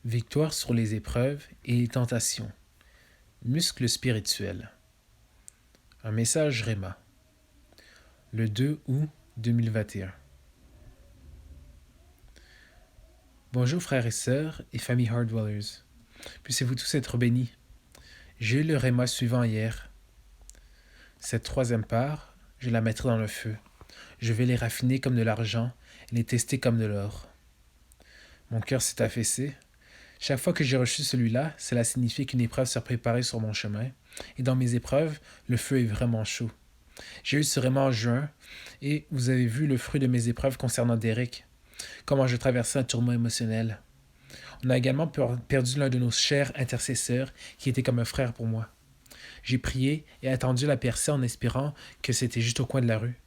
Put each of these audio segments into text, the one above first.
Victoire sur les épreuves et les tentations. Muscle spirituel. Un message Réma. Le 2 août 2021. Bonjour frères et sœurs et famille Hardwellers. Puissiez-vous tous être bénis. J'ai eu le Réma suivant hier. Cette troisième part, je la mettrai dans le feu. Je vais les raffiner comme de l'argent et les tester comme de l'or. Mon cœur s'est affaissé. Chaque fois que j'ai reçu celui-là, cela signifiait qu'une épreuve s'est préparée sur mon chemin. Et dans mes épreuves, le feu est vraiment chaud. J'ai eu ce Réma en juin, et vous avez vu le fruit de mes épreuves concernant Derek, comment je traversais un tourment émotionnel. On a également perdu l'un de nos chers intercesseurs, qui était comme un frère pour moi. J'ai prié et attendu la percée en espérant que c'était juste au coin de la rue.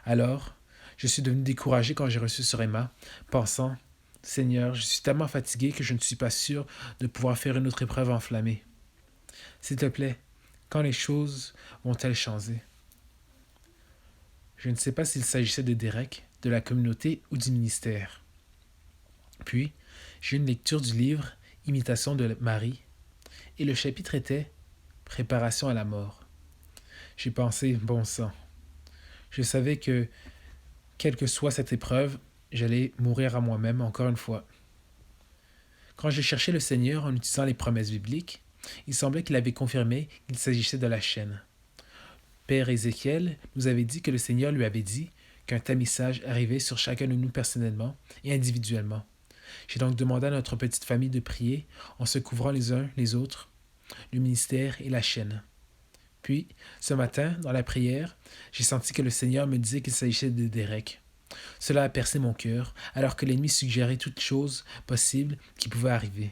Alors, je suis devenu découragé quand j'ai reçu ce Réma, pensant « Seigneur, je suis tellement fatigué que je ne suis pas sûr de pouvoir faire une autre épreuve enflammée. S'il te plaît, quand les choses vont-elles changer ?» Je ne sais pas s'il s'agissait de Derek, de la communauté ou du ministère. Puis, j'ai eu une lecture du livre Imitation de Marie, et le chapitre était Préparation à la mort. J'ai pensé, bon sang. Je savais que, quelle que soit cette épreuve, j'allais mourir à moi-même encore une fois. Quand j'ai cherché le Seigneur en utilisant les promesses bibliques, il semblait qu'il avait confirmé qu'il s'agissait de la chaîne. Père Ézéchiel nous avait dit que le Seigneur lui avait dit qu'un tamissage arrivait sur chacun de nous personnellement et individuellement. J'ai donc demandé à notre petite famille de prier en se couvrant les uns les autres, le ministère et la chaîne. Puis, ce matin, dans la prière, j'ai senti que le Seigneur me disait qu'il s'agissait de Derek. Cela a percé mon cœur, alors que l'ennemi suggérait toutes choses possibles qui pouvaient arriver.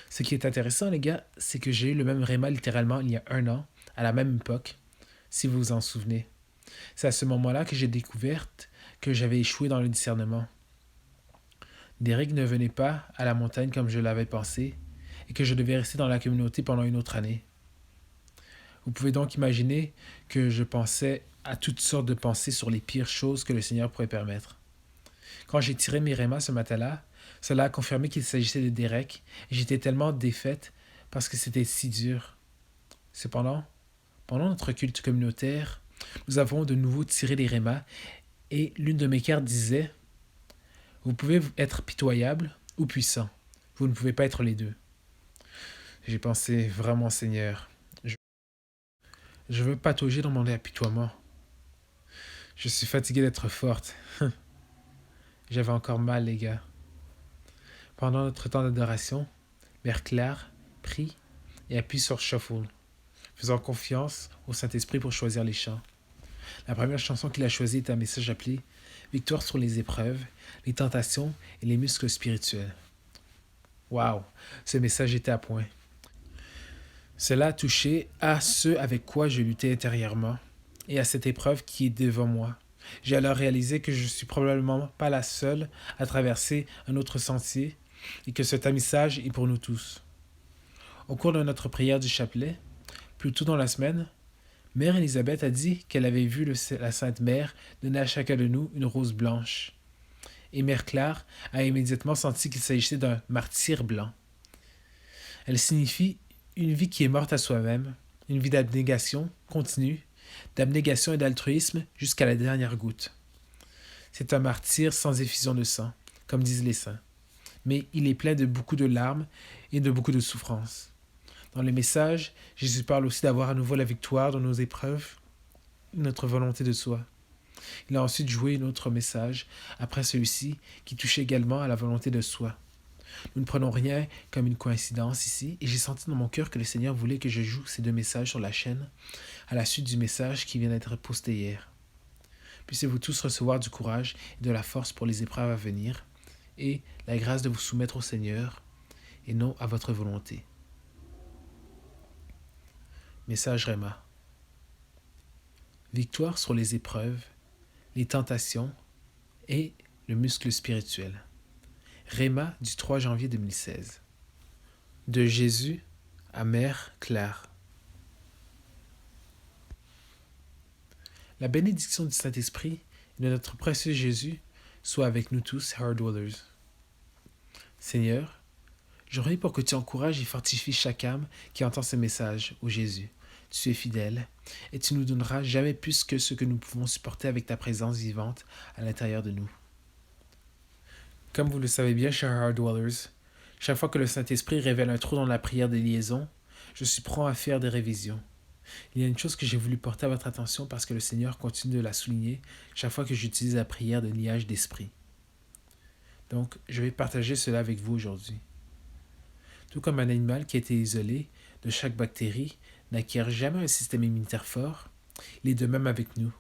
Ce qui est intéressant, les gars, c'est que j'ai eu le même Réma littéralement il y a 1 an, à la même époque, si vous vous en souvenez. C'est à ce moment-là que j'ai découvert que j'avais échoué dans le discernement. Derek ne venait pas à la montagne comme je l'avais pensé, et que je devais rester dans la communauté pendant une autre année. Vous pouvez donc imaginer que je pensais à toutes sortes de pensées sur les pires choses que le Seigneur pourrait permettre. Quand j'ai tiré mes rémas ce matin-là, cela a confirmé qu'il s'agissait de Derek, et j'étais tellement défaite parce que c'était si dur. Cependant, pendant notre culte communautaire, nous avons de nouveau tiré les rémas, et l'une de mes cartes disait « Vous pouvez être pitoyable ou puissant. Vous ne pouvez pas être les deux. » J'ai pensé vraiment, Seigneur, je veux patauger dans mon apitoiement. Je suis fatigué d'être forte. J'avais encore mal, les gars. Pendant notre temps d'adoration, Mère Claire prie et appuie sur Shuffle, faisant confiance au Saint-Esprit pour choisir les chants. La première chanson qu'il a choisie est un message appelé Victoire sur les épreuves, les tentations et les muscles spirituels. Waouh, ce message était à point. Cela a touché à ce avec quoi je luttais intérieurement et à cette épreuve qui est devant moi. J'ai alors réalisé que je ne suis probablement pas la seule à traverser un autre sentier et que ce tamissage est pour nous tous. Au cours de notre prière du chapelet, plus tôt dans la semaine, Mère Élisabeth a dit qu'elle avait vu la Sainte Mère donner à chacun de nous une rose blanche. Et Mère Claire a immédiatement senti qu'il s'agissait d'un martyr blanc. Elle signifie une vie qui est morte à soi-même, une vie d'abnégation continue, d'abnégation et d'altruisme jusqu'à la dernière goutte. C'est un martyr sans effusion de sang, comme disent les saints, mais il est plein de beaucoup de larmes et de beaucoup de souffrances. Dans le message, Jésus parle aussi d'avoir à nouveau la victoire dans nos épreuves, notre volonté de soi. Il a ensuite joué un autre message, après celui-ci, qui touche également à la volonté de soi. Nous ne prenons rien comme une coïncidence ici, et j'ai senti dans mon cœur que le Seigneur voulait que je joue ces 2 messages sur la chaîne, à la suite du message qui vient d'être posté hier. Puissiez-vous tous recevoir du courage et de la force pour les épreuves à venir, et la grâce de vous soumettre au Seigneur, et non à votre volonté. Message Réma. Victoire sur les épreuves, les tentations et le muscle spirituel. Réma du 3 janvier 2016. De Jésus à Mère Claire. La bénédiction du Saint-Esprit et de notre précieux Jésus soit avec nous tous, Hardwellers. Seigneur, Je prie pour que tu encourages et fortifies chaque âme qui entend ce message, ô Jésus. Tu es fidèle, et tu nous donneras jamais plus que ce que nous pouvons supporter avec ta présence vivante à l'intérieur de nous. Comme vous le savez bien, chers Heart Dwellers, chaque fois que le Saint-Esprit révèle un trou dans la prière de liaison, je suis prompt à faire des révisions. Il y a une chose que j'ai voulu porter à votre attention parce que le Seigneur continue de la souligner chaque fois que j'utilise la prière de liage d'esprit. Donc, je vais partager cela avec vous aujourd'hui. Tout comme un animal qui a été isolé de chaque bactérie n'acquiert jamais un système immunitaire fort, il est de même avec nous.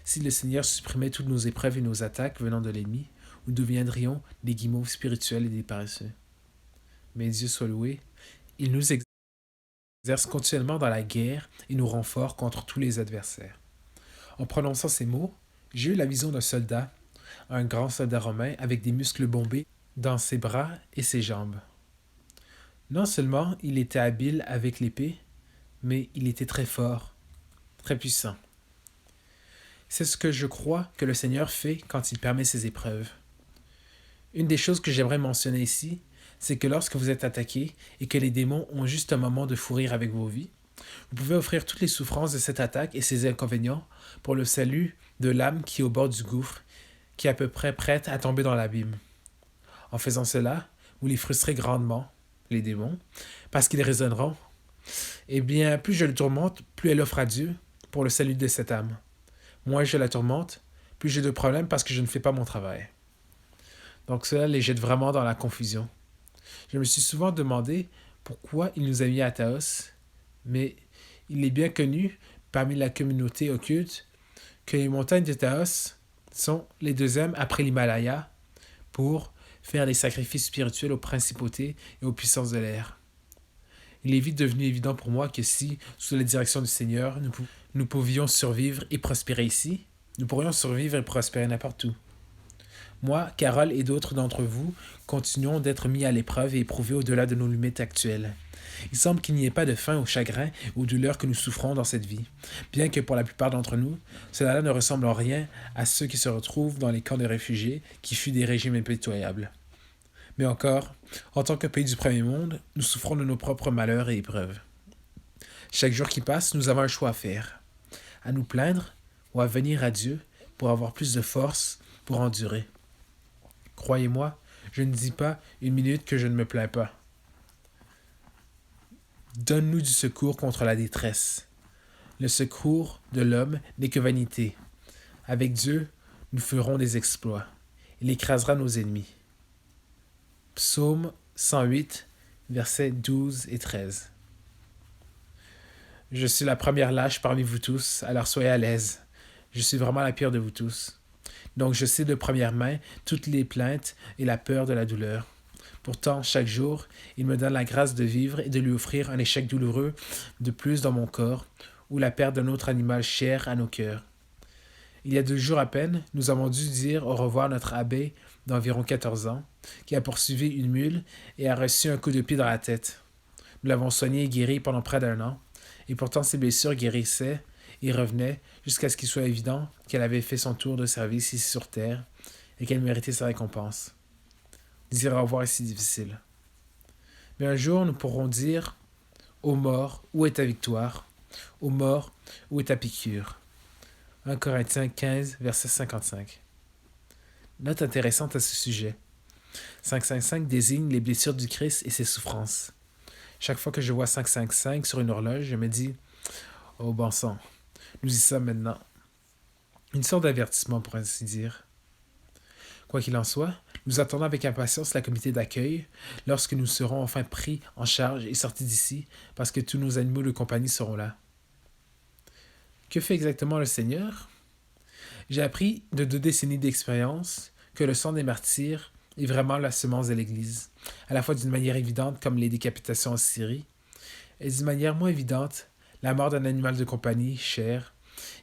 Si le Seigneur supprimait toutes nos épreuves et nos attaques venant de l'ennemi, nous deviendrions des guimauves spirituels et des paresseux. Mais Dieu soit loué, il nous exerce continuellement dans la guerre et nous rend forts contre tous les adversaires. En prononçant ces mots, j'ai eu la vision d'un soldat, un grand soldat romain avec des muscles bombés dans ses bras et ses jambes. Non seulement il était habile avec l'épée, mais il était très fort, très puissant. C'est ce que je crois que le Seigneur fait quand il permet ces épreuves. Une des choses que j'aimerais mentionner ici, c'est que lorsque vous êtes attaqué et que les démons ont juste un moment de fou rire avec vos vies, vous pouvez offrir toutes les souffrances de cette attaque et ses inconvénients pour le salut de l'âme qui est au bord du gouffre, qui est à peu près prête à tomber dans l'abîme. En faisant cela, vous les frustrez grandement, les démons, parce qu'ils raisonneront. Eh bien, plus je le tourmente, plus elle offre à Dieu pour le salut de cette âme. Moins je la tourmente, plus j'ai de problèmes parce que je ne fais pas mon travail. Donc cela les jette vraiment dans la confusion. Je me suis souvent demandé pourquoi il nous a mis à Taos, mais il est bien connu parmi la communauté occulte que les montagnes de Taos sont les deuxièmes après l'Himalaya pour faire des sacrifices spirituels aux principautés et aux puissances de l'air. Il est vite devenu évident pour moi que si, sous la direction du Seigneur, nous pouvions survivre et prospérer ici, nous pourrions survivre et prospérer n'importe où. Moi, Carole et d'autres d'entre vous continuons d'être mis à l'épreuve et éprouvés au-delà de nos limites actuelles. Il semble qu'il n'y ait pas de fin au chagrin et aux douleurs que nous souffrons dans cette vie, bien que pour la plupart d'entre nous, cela ne ressemble en rien à ceux qui se retrouvent dans les camps de réfugiés qui fuient des régimes impitoyables. Mais encore, en tant que pays du premier monde, nous souffrons de nos propres malheurs et épreuves. Chaque jour qui passe, nous avons un choix à faire. À nous plaindre ou à venir à Dieu pour avoir plus de force pour endurer. Croyez-moi, je ne dis pas une minute que je ne me plains pas. Donne-nous du secours contre la détresse. Le secours de l'homme n'est que vanité. Avec Dieu, nous ferons des exploits. Il écrasera nos ennemis. Psaume 108, versets 12 et 13. Je suis la première lâche parmi vous tous, alors soyez à l'aise. Je suis vraiment la pire de vous tous. Donc je sais de première main toutes les plaintes et la peur de la douleur. Pourtant, chaque jour, il me donne la grâce de vivre et de lui offrir un échec douloureux de plus dans mon corps, ou la perte d'un autre animal cher à nos cœurs. Il y a 2 jours à peine, nous avons dû dire au revoir à notre abbé d'environ 14 ans, qui a poursuivi une mule et a reçu un coup de pied dans la tête. Nous l'avons soigné et guéri pendant près d'1 an, et pourtant ses blessures guérissaient et revenaient jusqu'à ce qu'il soit évident qu'elle avait fait son tour de service ici sur Terre et qu'elle méritait sa récompense. Dire au revoir est si difficile. Mais un jour, nous pourrons dire « Ô mort, où est ta victoire? Ô mort, où est ta piqûre ?» 1 Corinthiens 15, verset 55. Note intéressante à ce sujet. 555 désigne les blessures du Christ et ses souffrances. Chaque fois que je vois 555 sur une horloge, je me dis « Oh bon sang, nous y sommes maintenant. » Une sorte d'avertissement pour ainsi dire. Quoi qu'il en soit, nous attendons avec impatience la comité d'accueil lorsque nous serons enfin pris en charge et sortis d'ici parce que tous nos animaux de compagnie seront là. Que fait exactement le Seigneur? J'ai appris de 2 décennies d'expérience que le sang des martyrs est vraiment la semence de l'Église, à la fois d'une manière évidente comme les décapitations en Syrie, et d'une manière moins évidente, la mort d'un animal de compagnie, cher,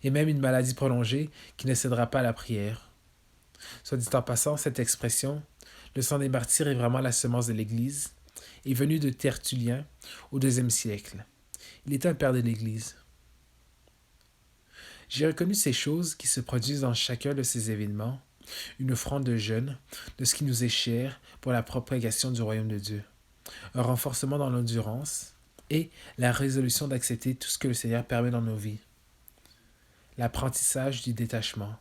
et même une maladie prolongée qui ne cédera pas à la prière. Soit dit en passant, cette expression, le sang des martyrs est vraiment la semence de l'Église, est venue de Tertullien au IIe siècle. Il était un père de l'Église. J'ai reconnu ces choses qui se produisent dans chacun de ces événements, une offrande de jeûne, de ce qui nous est cher pour la propagation du royaume de Dieu. un renforcement dans l'endurance et la résolution d'accepter tout ce que le Seigneur permet dans nos vies. L'apprentissage du détachement.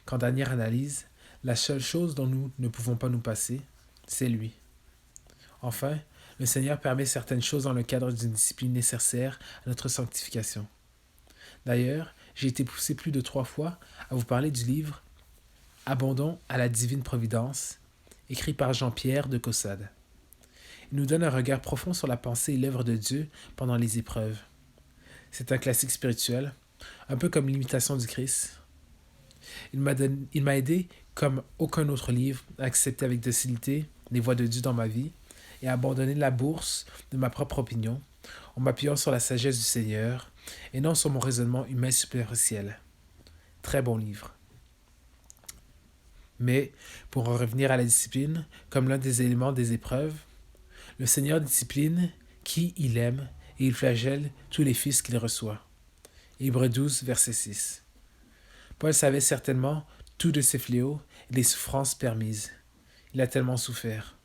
Quand Daniel analyse, la seule chose dont nous ne pouvons pas nous passer, c'est lui. Enfin, le Seigneur permet certaines choses dans le cadre d'une discipline nécessaire à notre sanctification. D'ailleurs, j'ai été poussé plus de 3 fois à vous parler du livre Abandon à la divine providence, écrit par Jean-Pierre de Caussade. Il nous donne un regard profond sur la pensée et l'œuvre de Dieu pendant les épreuves. C'est un classique spirituel, un peu comme l'imitation du Christ. Il m'a aidé, comme aucun autre livre, à accepter avec docilité les voies de Dieu dans ma vie et à abandonner la bourse de ma propre opinion en m'appuyant sur la sagesse du Seigneur et non sur mon raisonnement humain superficiel. Très bon livre. Mais, pour en revenir à la discipline, comme l'un des éléments des épreuves, le Seigneur discipline qui il aime et il flagelle tous les fils qu'il reçoit. Hébreux 12, verset 6. Paul savait certainement tout de ses fléaux et des souffrances permises. Il a tellement souffert.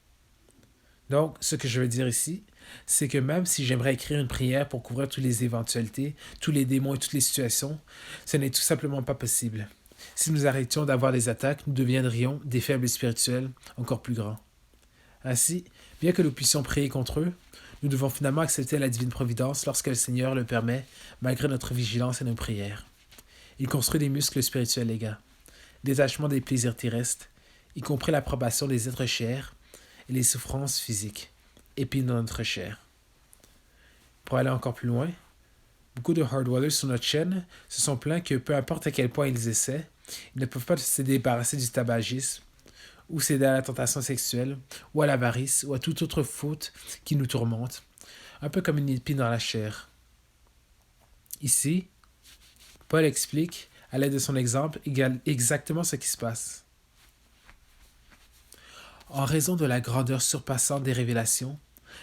Donc, ce que je veux dire ici, c'est que même si j'aimerais écrire une prière pour couvrir toutes les éventualités, tous les démons et toutes les situations, ce n'est tout simplement pas possible. Si nous arrêtions d'avoir des attaques, nous deviendrions des faibles spirituels encore plus grands. Ainsi, bien que nous puissions prier contre eux, nous devons finalement accepter la divine providence lorsque le Seigneur le permet, malgré notre vigilance et nos prières. Il construit des muscles spirituels, les gars. Détachement des plaisirs terrestres, y compris l'approbation des êtres chers et les souffrances physiques, épines dans notre chair. Pour aller encore plus loin, beaucoup de hardwallers sur notre chaîne se sont plaints que peu importe à quel point ils essaient, ils ne peuvent pas se débarrasser du tabagisme, ou céder à la tentation sexuelle, ou à l'avarice, ou à toute autre faute qui nous tourmente, un peu comme une épine dans la chair. Ici, Paul explique, à l'aide de son exemple, exactement ce qui se passe. En raison de la grandeur surpassante des révélations,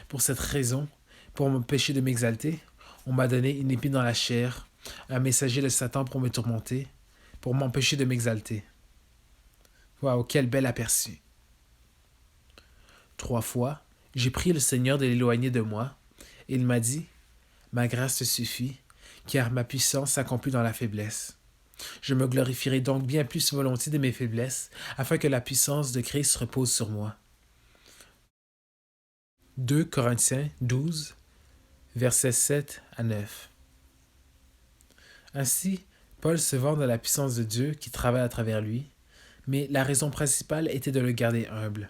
pour cette raison, pour m'empêcher de m'exalter, on m'a donné une épine dans la chair, un messager de Satan pour me tourmenter, pour m'empêcher de m'exalter. Waouh, quel bel aperçu! 3 fois, j'ai prié le Seigneur de l'éloigner de moi, et il m'a dit, « Ma grâce te suffit, car ma puissance s'accomplit dans la faiblesse. Je me glorifierai donc bien plus volontiers de mes faiblesses, afin que la puissance de Christ repose sur moi. » 2 Corinthiens 12, versets 7 à 9. Ainsi, Paul se vante de la puissance de Dieu qui travaille à travers lui, mais la raison principale était de le garder humble.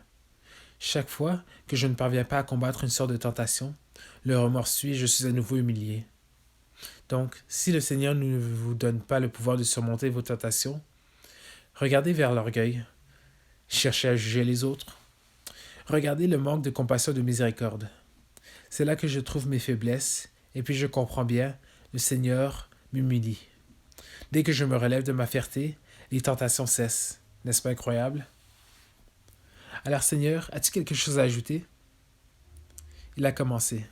Chaque fois que je ne parviens pas à combattre une sorte de tentation, le remords suit et je suis à nouveau humilié. Donc, si le Seigneur ne vous donne pas le pouvoir de surmonter vos tentations, regardez vers l'orgueil, cherchez à juger les autres, regardez le manque de compassion et de miséricorde. C'est là que je trouve mes faiblesses, et puis je comprends bien, le Seigneur m'humilie. Dès que je me relève de ma fierté, les tentations cessent. N'est-ce pas incroyable? Alors Seigneur, as-tu quelque chose à ajouter? Il a commencé.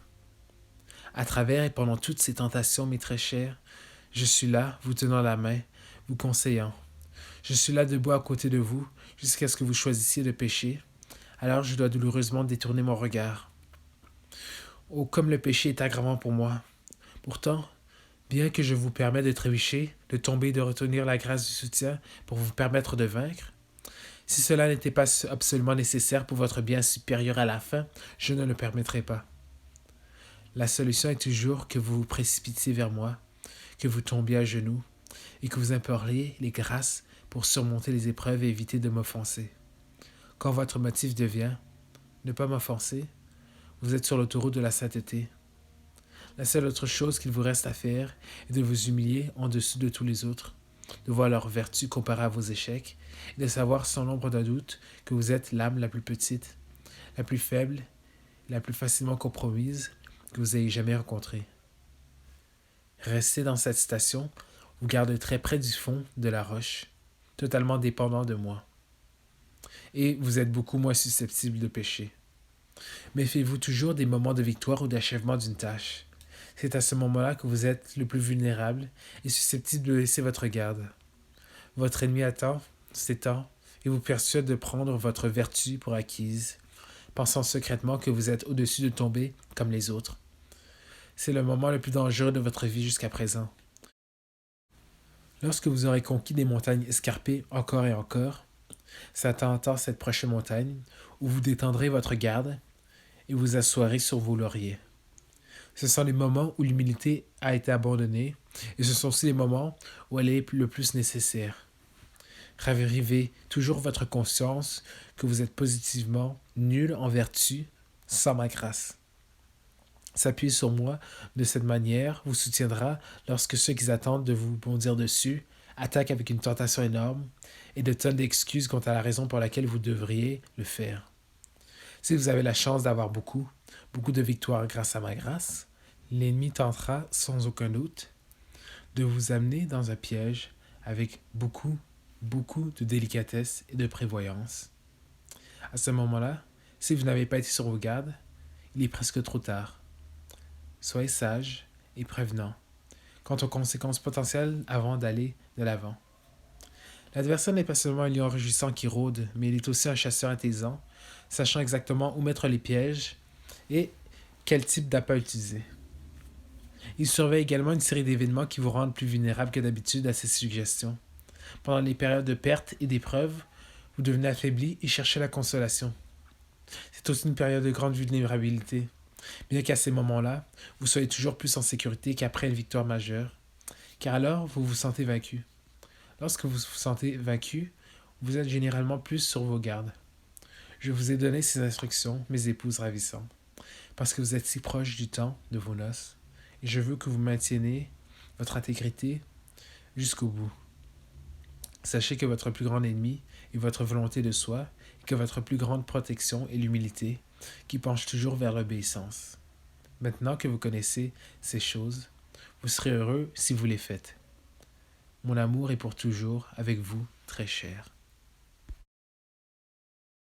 À travers et pendant toutes ces tentations, mes très chers, je suis là, vous tenant la main, vous conseillant. Je suis là debout à côté de vous, jusqu'à ce que vous choisissiez de pécher. Alors je dois douloureusement détourner mon regard. Oh, comme le péché est aggravant pour moi. Pourtant, bien que je vous permette de trébucher, de tomber et de retenir la grâce du soutien pour vous permettre de vaincre, si cela n'était pas absolument nécessaire pour votre bien supérieur à la fin, je ne le permettrai pas. La solution est toujours que vous vous précipitiez vers moi, que vous tombiez à genoux et que vous imploriez les grâces pour surmonter les épreuves et éviter de m'offenser. Quand votre motif devient « ne pas m'offenser », vous êtes sur l'autoroute de la sainteté. La seule autre chose qu'il vous reste à faire est de vous humilier en dessous de tous les autres, de voir leurs vertus comparées à vos échecs, et de savoir sans l'ombre d'un doute que vous êtes l'âme la plus petite, la plus faible, la plus facilement compromise que vous ayez jamais rencontrée. Restez dans cette station, vous gardez très près du fond de la roche, totalement dépendant de moi. Et vous êtes beaucoup moins susceptible de pécher. Méfiez-vous toujours des moments de victoire ou d'achèvement d'une tâche. C'est à ce moment-là que vous êtes le plus vulnérable et susceptible de laisser votre garde. Votre ennemi attend, s'étend, et vous persuade de prendre votre vertu pour acquise, pensant secrètement que vous êtes au-dessus de tomber comme les autres. C'est le moment le plus dangereux de votre vie jusqu'à présent. Lorsque vous aurez conquis des montagnes escarpées encore et encore, s'attend cette prochaine montagne où vous détendrez votre garde et vous asseoirez sur vos lauriers. Ce sont les moments où l'humilité a été abandonnée et ce sont aussi les moments où elle est le plus nécessaire. Ravivez toujours votre conscience que vous êtes positivement nul en vertu sans ma grâce. S'appuyer sur moi de cette manière vous soutiendra lorsque ceux qui attendent de vous bondir dessus attaquent avec une tentation énorme et de tonnes d'excuses quant à la raison pour laquelle vous devriez le faire. Si vous avez la chance d'avoir beaucoup de victoires grâce à ma grâce, l'ennemi tentera sans aucun doute de vous amener dans un piège avec beaucoup de délicatesse et de prévoyance. À ce moment-là, si vous n'avez pas été sur vos gardes, il est presque trop tard. Soyez sage et prévenant quant aux conséquences potentielles avant d'aller de l'avant. L'adversaire n'est pas seulement un lion rugissant qui rôde, mais il est aussi un chasseur intelligent, sachant exactement où mettre les pièges et quel type d'appât utiliser. Il surveille également une série d'événements qui vous rendent plus vulnérables que d'habitude à ses suggestions. Pendant les périodes de perte et d'épreuve, vous devenez affaibli et cherchez la consolation. C'est aussi une période de grande vulnérabilité. Bien qu'à ces moments-là, vous soyez toujours plus en sécurité qu'après une victoire majeure, car alors vous vous sentez vaincu. Lorsque vous vous sentez vaincu, vous êtes généralement plus sur vos gardes. Je vous ai donné ces instructions, mes épouses ravissantes, parce que vous êtes si proches du temps de vos noces, et je veux que vous maintieniez votre intégrité jusqu'au bout. Sachez que votre plus grand ennemi est votre volonté de soi, et que votre plus grande protection est l'humilité, qui penche toujours vers l'obéissance. Maintenant que vous connaissez ces choses, vous serez heureux si vous les faites. Mon amour est pour toujours avec vous, très cher.